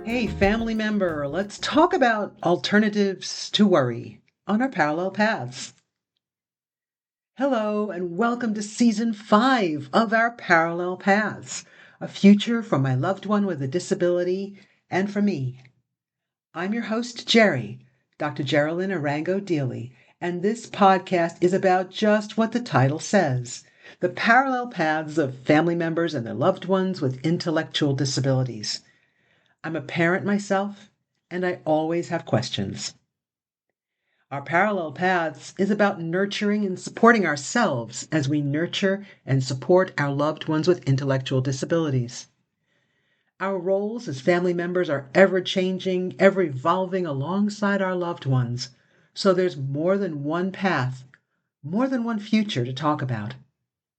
Hey, family member, let's talk about alternatives to worry on our parallel paths. Hello, and welcome to season 5 of our Parallel Paths, a future for my loved one with a disability and for me. I'm your host, Gerry, Dr. Gerry Arango Deeley, and this podcast is about just what the title says, the parallel paths of family members and their loved ones with intellectual disabilities. I'm a parent myself, and I always have questions. Our parallel paths is about nurturing and supporting ourselves as we nurture and support our loved ones with intellectual disabilities. Our roles as family members are ever changing, ever evolving alongside our loved ones. So there's more than one path, more than one future to talk about.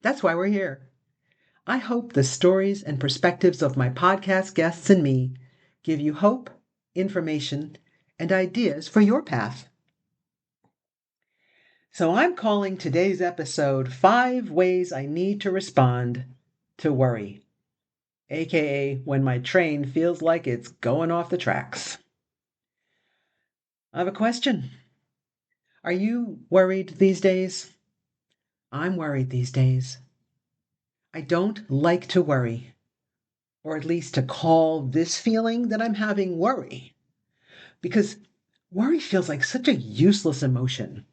That's why we're here. I hope the stories and perspectives of my podcast guests and me give you hope, information, and ideas for your path. So I'm calling today's episode 5 Ways I Need to Respond to Worry, aka when my train feels like it's going off the tracks. I have a question. Are you worried these days? I'm worried these days. I don't like to worry, or at least to call this feeling that I'm having worry, because worry feels like such a useless emotion.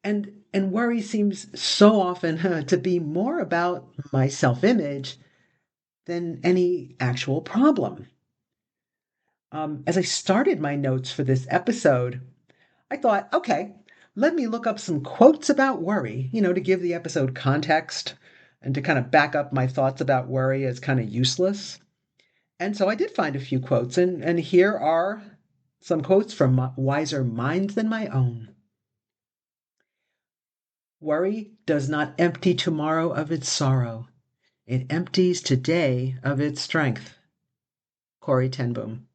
And worry seems so often to be more about my self-image than any actual problem. As I started my notes for this episode, I thought, okay, let me look up some quotes about worry, to give the episode context and to kind of back up my thoughts about worry as kind of useless. And so I did find a few quotes, and here are some quotes from wiser minds than my own. Worry does not empty tomorrow of its sorrow. It empties today of its strength. Corrie ten Boom.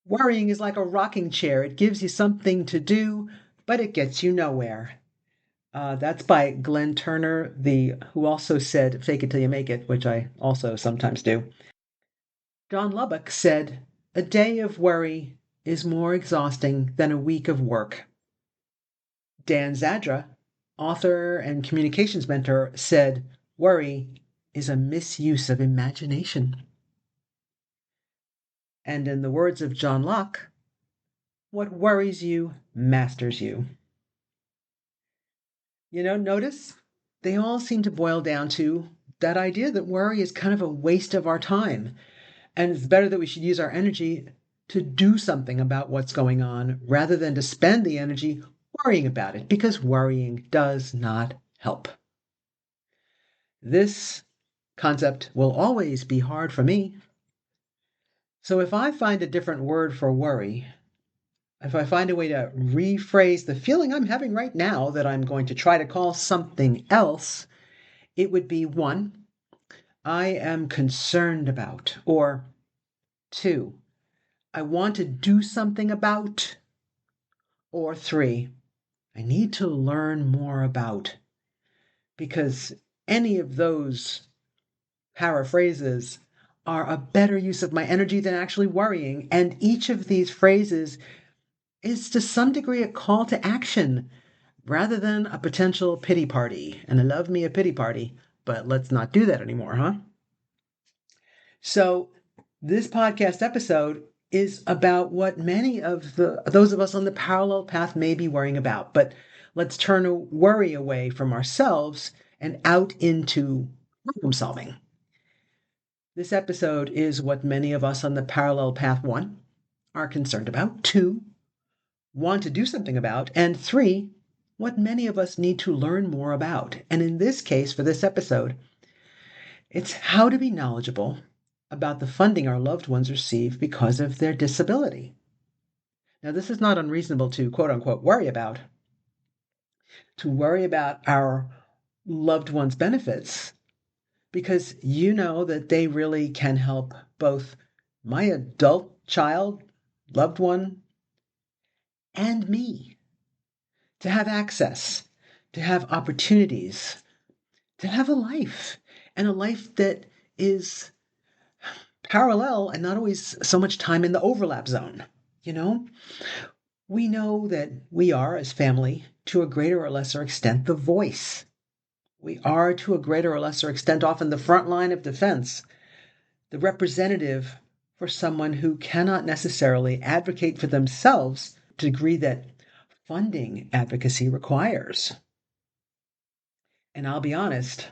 Worrying is like a rocking chair. It gives you something to do, but it gets you nowhere. That's by Glenn Turner, who also said "fake it till you make it," which I also sometimes do. John Lubbock said, "A day of worry is more exhausting than a week of work." Dan Zadra, author and communications mentor, said, "Worry is a misuse of imagination." And in the words of John Locke, "What worries you masters you." Notice they all seem to boil down to that idea that worry is kind of a waste of our time. And it's better that we should use our energy to do something about what's going on rather than to spend the energy worrying about it, because worrying does not help. This concept will always be hard for me. So if I find a different word for worry, if I find a way to rephrase the feeling I'm having right now that I'm going to try to call something else, it would be 1, I am concerned about, or 2, I want to do something about, or 3, I need to learn more about. Because any of those paraphrases are a better use of my energy than actually worrying. And each of these phrases is to some degree a call to action rather than a potential pity party. And I love me a pity party, but let's not do that anymore, huh? So this podcast episode is about what many of those of us on the parallel path may be worrying about. But let's turn a worry away from ourselves and out into problem solving. This episode is what many of us on the parallel path 1 are concerned about, 2 want to do something about, and 3 what many of us need to learn more about. And in this case, for this episode, it's how to be knowledgeable about the funding our loved ones receive because of their disability. Now, this is not unreasonable to quote unquote worry about. To worry about our loved ones' benefits, because you know that they really can help both my adult child, loved one, and me to have access, to have opportunities, to have a life, and a life that is parallel and not always so much time in the overlap zone. You know, we know that we are, as family, to a greater or lesser extent, the voice. We are, to a greater or lesser extent, often the front line of defense, the representative for someone who cannot necessarily advocate for themselves to the degree that funding advocacy requires. And I'll be honest,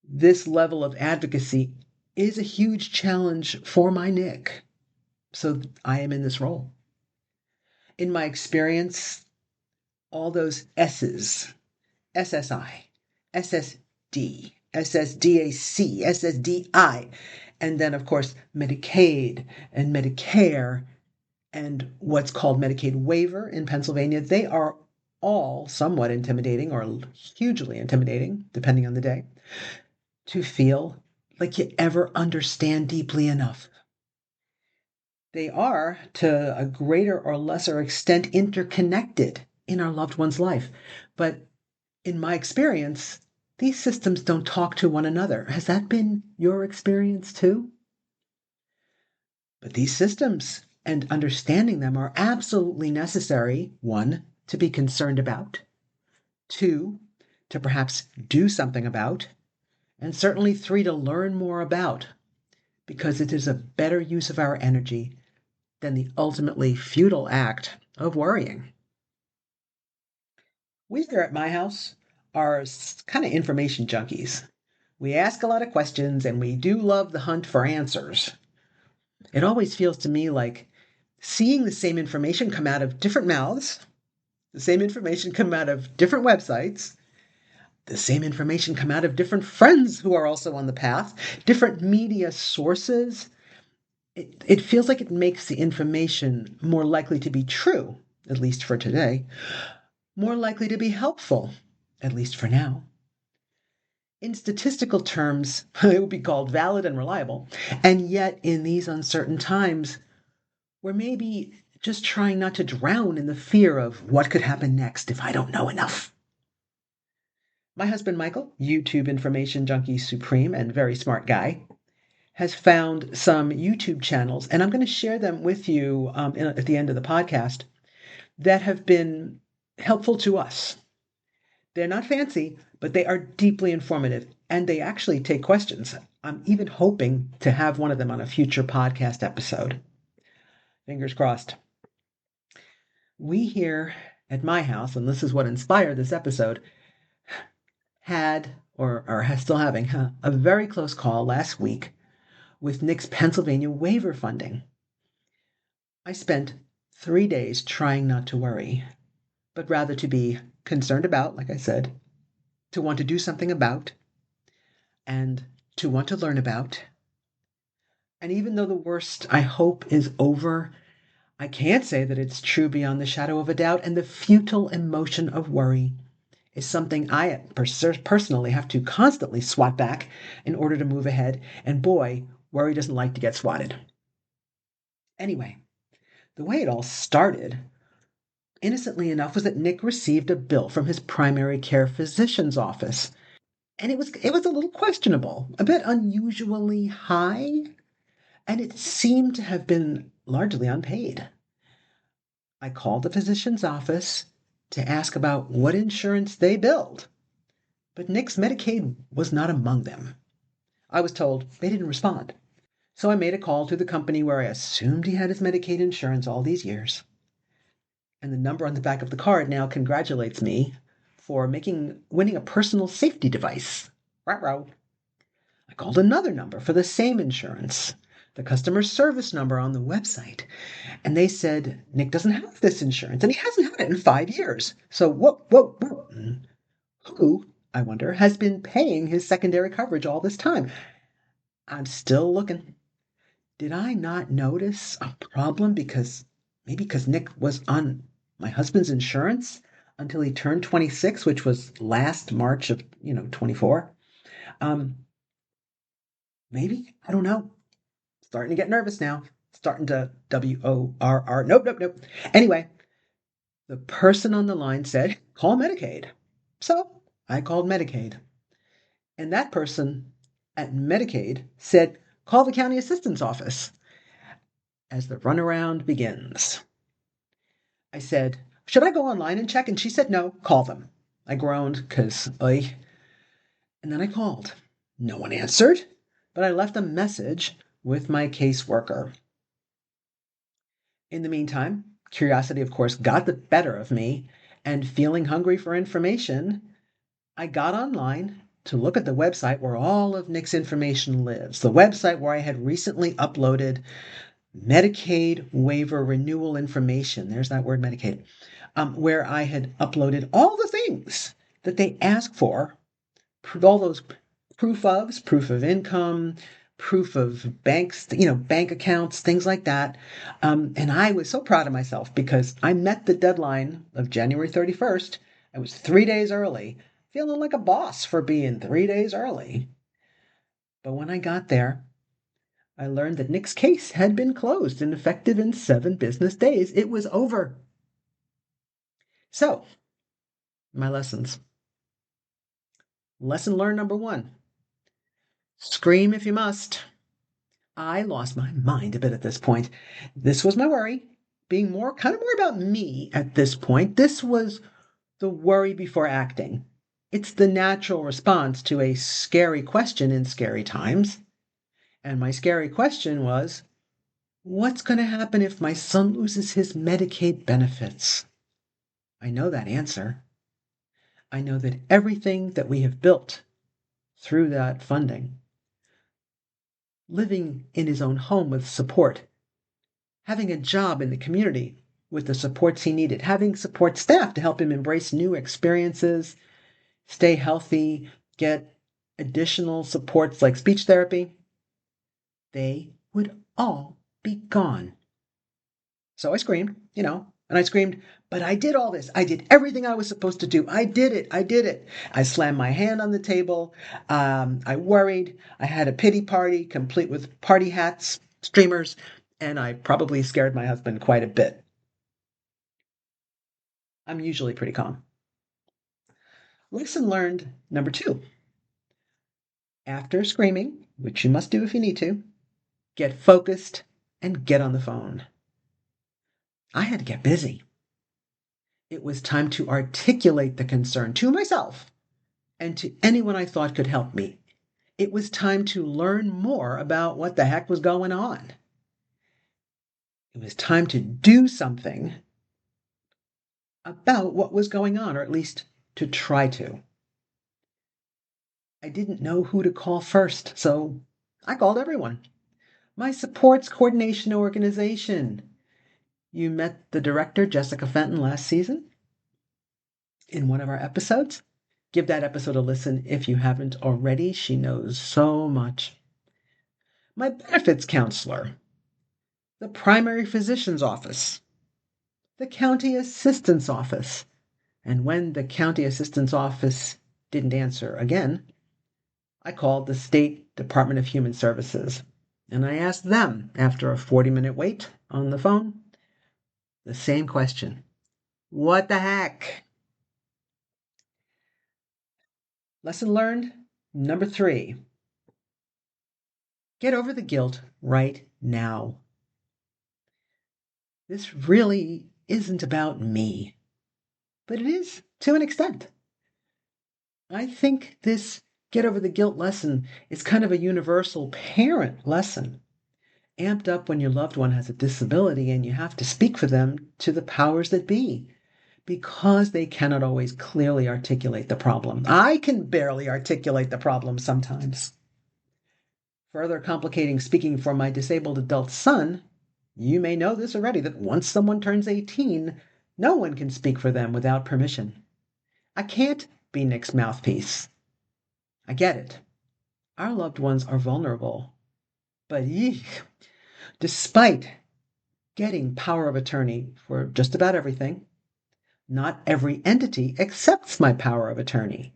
this level of advocacy is a huge challenge for my Nick. So I am in this role. In my experience, all those S's, SSI, SSD, SSDAC, SSDI, and then, of course, Medicaid and Medicare and what's called Medicaid waiver in Pennsylvania, they are all somewhat intimidating or hugely intimidating, depending on the day, to feel like you ever understand deeply enough. They are, to a greater or lesser extent, interconnected in our loved one's life. But in my experience, these systems don't talk to one another. Has that been your experience too? But these systems and understanding them are absolutely necessary, one, to be concerned about, two, to perhaps do something about, and certainly three, to learn more about, because it is a better use of our energy than the ultimately futile act of worrying. We here at my house are kind of information junkies. We ask a lot of questions and we do love the hunt for answers. It always feels to me like seeing the same information come out of different mouths, the same information come out of different websites, the same information come out of different friends who are also on the path, different media sources. It feels like it makes the information more likely to be true, at least for today, more likely to be helpful, at least for now. In statistical terms, it would be called valid and reliable. And yet, in these uncertain times, we're maybe just trying not to drown in the fear of what could happen next if I don't know enough. My husband, Michael, YouTube information junkie supreme and very smart guy, has found some YouTube channels, and I'm going to share them with you at the end of the podcast, that have been helpful to us. They're not fancy, but they are deeply informative, and they actually take questions. I'm even hoping to have one of them on a future podcast episode. Fingers crossed. We here at my house, and this is what inspired this episode, had or are still having a very close call last week with Nick's Pennsylvania waiver funding. I spent 3 days trying not to worry, but rather to be concerned about, like I said, to want to do something about, and to want to learn about. And even though the worst, I hope, is over, I can't say that it's true beyond the shadow of a doubt, and the futile emotion of worry is something I personally have to constantly swat back in order to move ahead, and boy, worry doesn't like to get swatted. Anyway, the way it all started, innocently enough, was that Nick received a bill from his primary care physician's office. And it was a little questionable, a bit unusually high, and it seemed to have been largely unpaid. I called the physician's office to ask about what insurance they billed, but Nick's Medicaid was not among them. I was told they didn't respond. So I made a call to the company where I assumed he had his Medicaid insurance all these years. And the number on the back of the card now congratulates me for winning a personal safety device. Ruh-roh. I called another number for the same insurance, the customer service number on the website, and they said, Nick doesn't have this insurance, and he hasn't had it in 5 years. So whoa. Who, I wonder, has been paying his secondary coverage all this time? I'm still looking. Did I not notice a problem because Nick was on my husband's insurance until he turned 26, which was last March of 24? Maybe, I don't know. Starting to get nervous now. Starting to WORR. Nope. Anyway, The person on the line said, call Medicaid. So I called Medicaid. And that person at Medicaid said, call the county assistance office. As the runaround begins, I said, should I go online and check? And she said, no, call them. I groaned because, and then I called. No one answered, but I left a message with my caseworker. In the meantime, curiosity, of course, got the better of me, and feeling hungry for information, I got online to look at the website where all of Nick's information lives, the website where I had recently uploaded Medicaid waiver renewal information. There's that word, Medicaid, where I had uploaded all the things that they ask for, all those proof of income, proof of banks, bank accounts, things like that. And I was so proud of myself because I met the deadline of January 31st. I was 3 days early, feeling like a boss for being 3 days early. But when I got there, I learned that Nick's case had been closed and effective in 7 business days. It was over. So, my lessons. Lesson learned number 1. Scream if you must. I lost my mind a bit at this point. This was my worry, being more about me at this point. This was the worry before acting. It's the natural response to a scary question in scary times. And my scary question was, what's going to happen if my son loses his Medicaid benefits? I know that answer. I know that everything that we have built through that funding, living in his own home with support, having a job in the community with the supports he needed, having support staff to help him embrace new experiences, stay healthy, get additional supports like speech therapy, they would all be gone. So I screamed, and I screamed, but I did all this. I did everything I was supposed to do. I did it. I did it. I slammed my hand on the table. I worried. I had a pity party complete with party hats, streamers, and I probably scared my husband quite a bit. I'm usually pretty calm. Lesson learned number 2. After screaming, which you must do if you need to, get focused and get on the phone. I had to get busy. It was time to articulate the concern to myself and to anyone I thought could help me. It was time to learn more about what the heck was going on. It was time to do something about what was going on, or at least to try to. I didn't know who to call first, so I called everyone. My supports coordination organization. You met the director, Jessica Fenton, last season in one of our episodes. Give that episode a listen if you haven't already. She knows so much. My benefits counselor, the primary physician's office, the county assistant's office. And when the county assistant's office didn't answer again, I called the State Department of Human Services. And I asked them, after a 40-minute wait on the phone, the same question. What the heck? Lesson learned number 3. Get over the guilt right now. This really isn't about me, but it is to an extent. I think this get over the guilt lesson is kind of a universal parent lesson, amped up when your loved one has a disability and you have to speak for them to the powers that be because they cannot always clearly articulate the problem. I can barely articulate the problem sometimes. Further complicating speaking for my disabled adult son, you may know this already, that once someone turns 18, no one can speak for them without permission. I can't be Nick's mouthpiece. I get it. Our loved ones are vulnerable. But despite getting power of attorney for just about everything, not every entity accepts my power of attorney.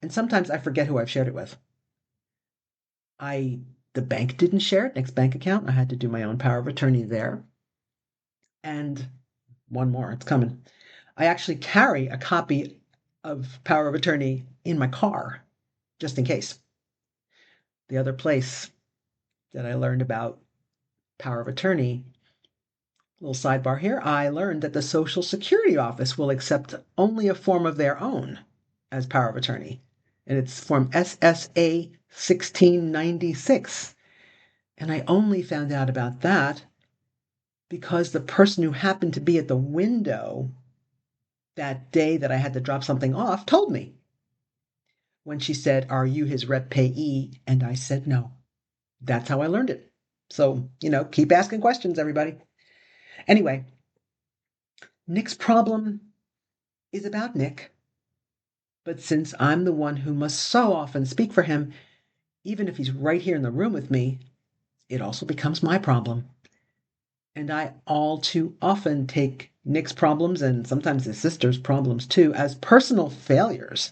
And sometimes I forget who I've shared it with. The bank didn't share it, Nick's bank account. I had to do my own power of attorney there. And one more, it's coming. I actually carry a copy of power of attorney in my car, just in case. The other place that I learned about power of attorney, little sidebar here, I learned that the Social Security office will accept only a form of their own as power of attorney, and it's form SSA 1696. And I only found out about that because the person who happened to be at the window that day that I had to drop something off told me when she said, "Are you his rep payee?" And I said no. That's how I learned it. So, keep asking questions, everybody. Anyway, Nick's problem is about Nick. But since I'm the one who must so often speak for him, even if he's right here in the room with me, it also becomes my problem. And I all too often take Nick's problems, and sometimes his sister's problems too, as personal failures.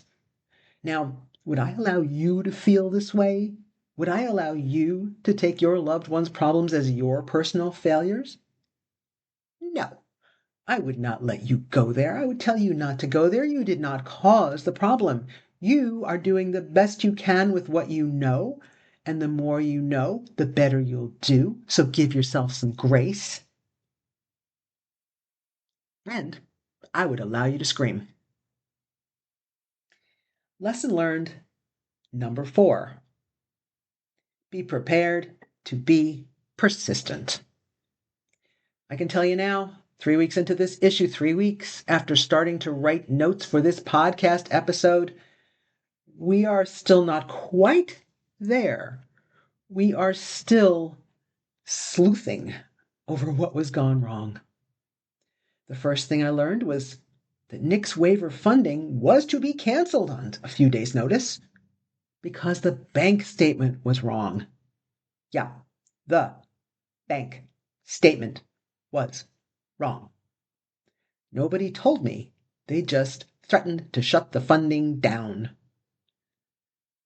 Now, would I allow you to feel this way? Would I allow you to take your loved one's problems as your personal failures? No, I would not let you go there. I would tell you not to go there. You did not cause the problem. You are doing the best you can with what you know, and the more you know, the better you'll do. So give yourself some grace. And I would allow you to scream. Lesson learned number 4. Be prepared to be persistent. I can tell you now, 3 weeks into this issue, 3 weeks after starting to write notes for this podcast episode, we are still not quite there. We are still sleuthing over what was gone wrong. The first thing I learned was that Nick's waiver funding was to be canceled on a few days' notice because the bank statement was wrong. Yeah, the bank statement was wrong. Nobody told me. They just threatened to shut the funding down.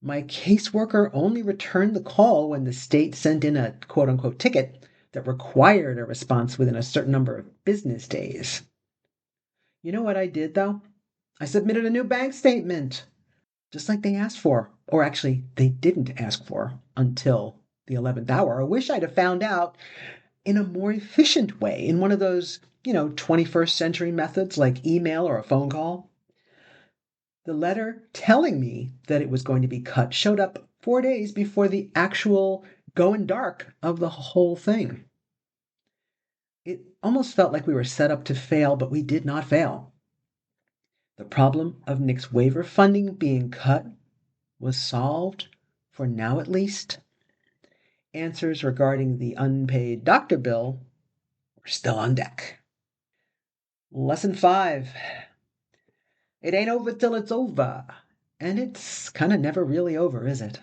My caseworker only returned the call when the state sent in a quote-unquote ticket that required a response within a certain number of business days. You know what I did, though? I submitted a new bank statement, just like they asked for. Or actually, they didn't ask for until the 11th hour. I wish I'd have found out in a more efficient way, in one of those, 21st century methods like email or a phone call. The letter telling me that it was going to be cut showed up 4 days before the actual going dark of the whole thing. It almost felt like we were set up to fail, but we did not fail. The problem of Nick's waiver funding being cut was solved, for now at least. Answers regarding the unpaid doctor bill were still on deck. Lesson 5. It ain't over till it's over. And it's kind of never really over, is it?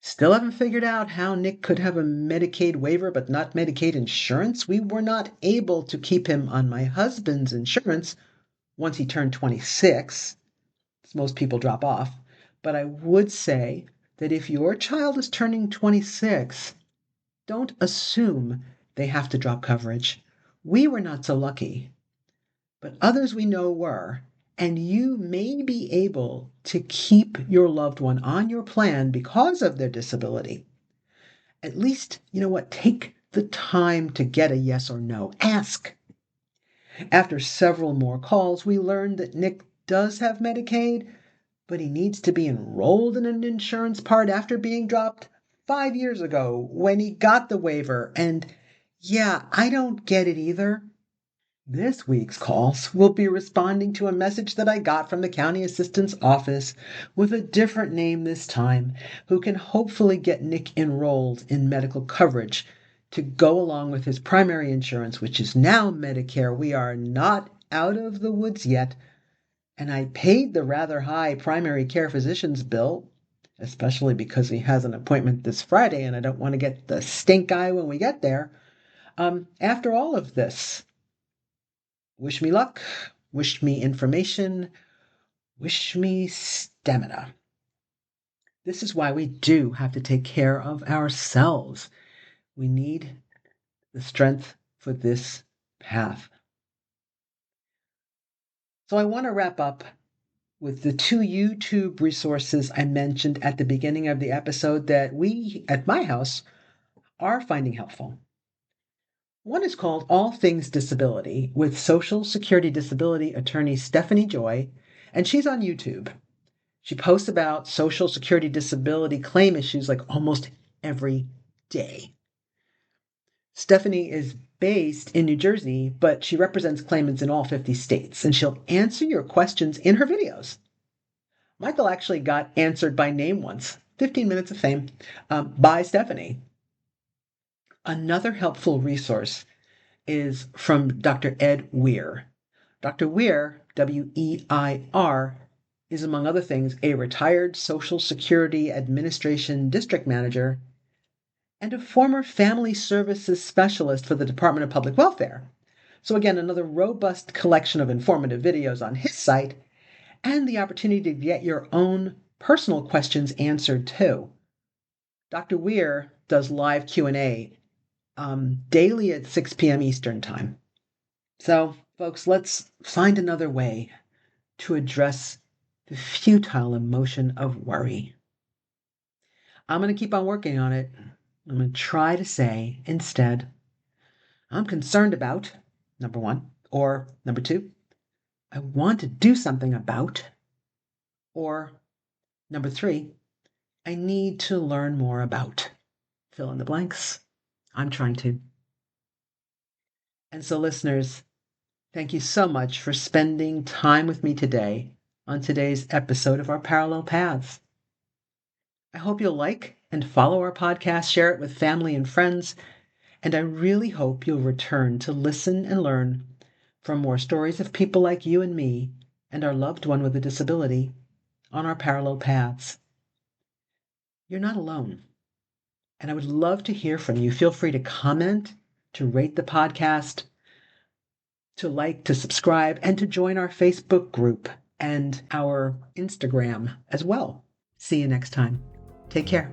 Still haven't figured out how Nick could have a Medicaid waiver but not Medicaid insurance. We were not able to keep him on my husband's insurance once he turned 26. As most people drop off. But I would say that if your child is turning 26, don't assume they have to drop coverage. We were not so lucky, but others we know were. And you may be able to keep your loved one on your plan because of their disability. At least, you know what? Take the time to get a yes or no. Ask. After several more calls, we learned that Nick does have Medicaid, but he needs to be enrolled in an insurance part after being dropped 5 years ago when he got the waiver. And yeah, I don't get it either. This week's calls will be responding to a message that I got from the county assistant's office with a different name this time, who can hopefully get Nick enrolled in medical coverage to go along with his primary insurance, which is now Medicare. We are not out of the woods yet, and I paid the rather high primary care physician's bill, especially because he has an appointment this Friday and I don't want to get the stink eye when we get there. After all of this, wish me luck, wish me information, wish me stamina. This is why we do have to take care of ourselves. We need the strength for this path. So I want to wrap up with the two YouTube resources I mentioned at the beginning of the episode that we at my house are finding helpful. One is called All Things Disability with Social Security Disability attorney Stephanie Joy, and she's on YouTube. She posts about Social Security disability claim issues like almost every day. Stephanie is based in New Jersey, but she represents claimants in all 50 states, and she'll answer your questions in her videos. Michael actually got answered by name once, 15 minutes of fame, by Stephanie. Another helpful resource is from Dr. Ed Weir. Dr. Weir, W-E-I-R, is, among other things, a retired Social Security Administration district manager and a former family services specialist for the Department of Public Welfare. So again, another robust collection of informative videos on his site and the opportunity to get your own personal questions answered too. Dr. Weir does live Q&A daily at 6 p.m. Eastern Time. So, folks, let's find another way to address the futile emotion of worry. I'm going to keep on working on it. I'm going to try to say instead, I'm concerned about, number one, or number two, I want to do something about, or number three, I need to learn more about. Fill in the blanks. I'm trying to. And so, listeners, thank you so much for spending time with me today on today's episode of our Parallel Paths. I hope you'll like and follow our podcast, share it with family and friends, and I really hope you'll return to listen and learn from more stories of people like you and me and our loved one with a disability on our Parallel Paths. You're not alone, and I would love to hear from you. Feel free to comment, to rate the podcast, to like, to subscribe, and to join our Facebook group and our Instagram as well. See you next time. Take care.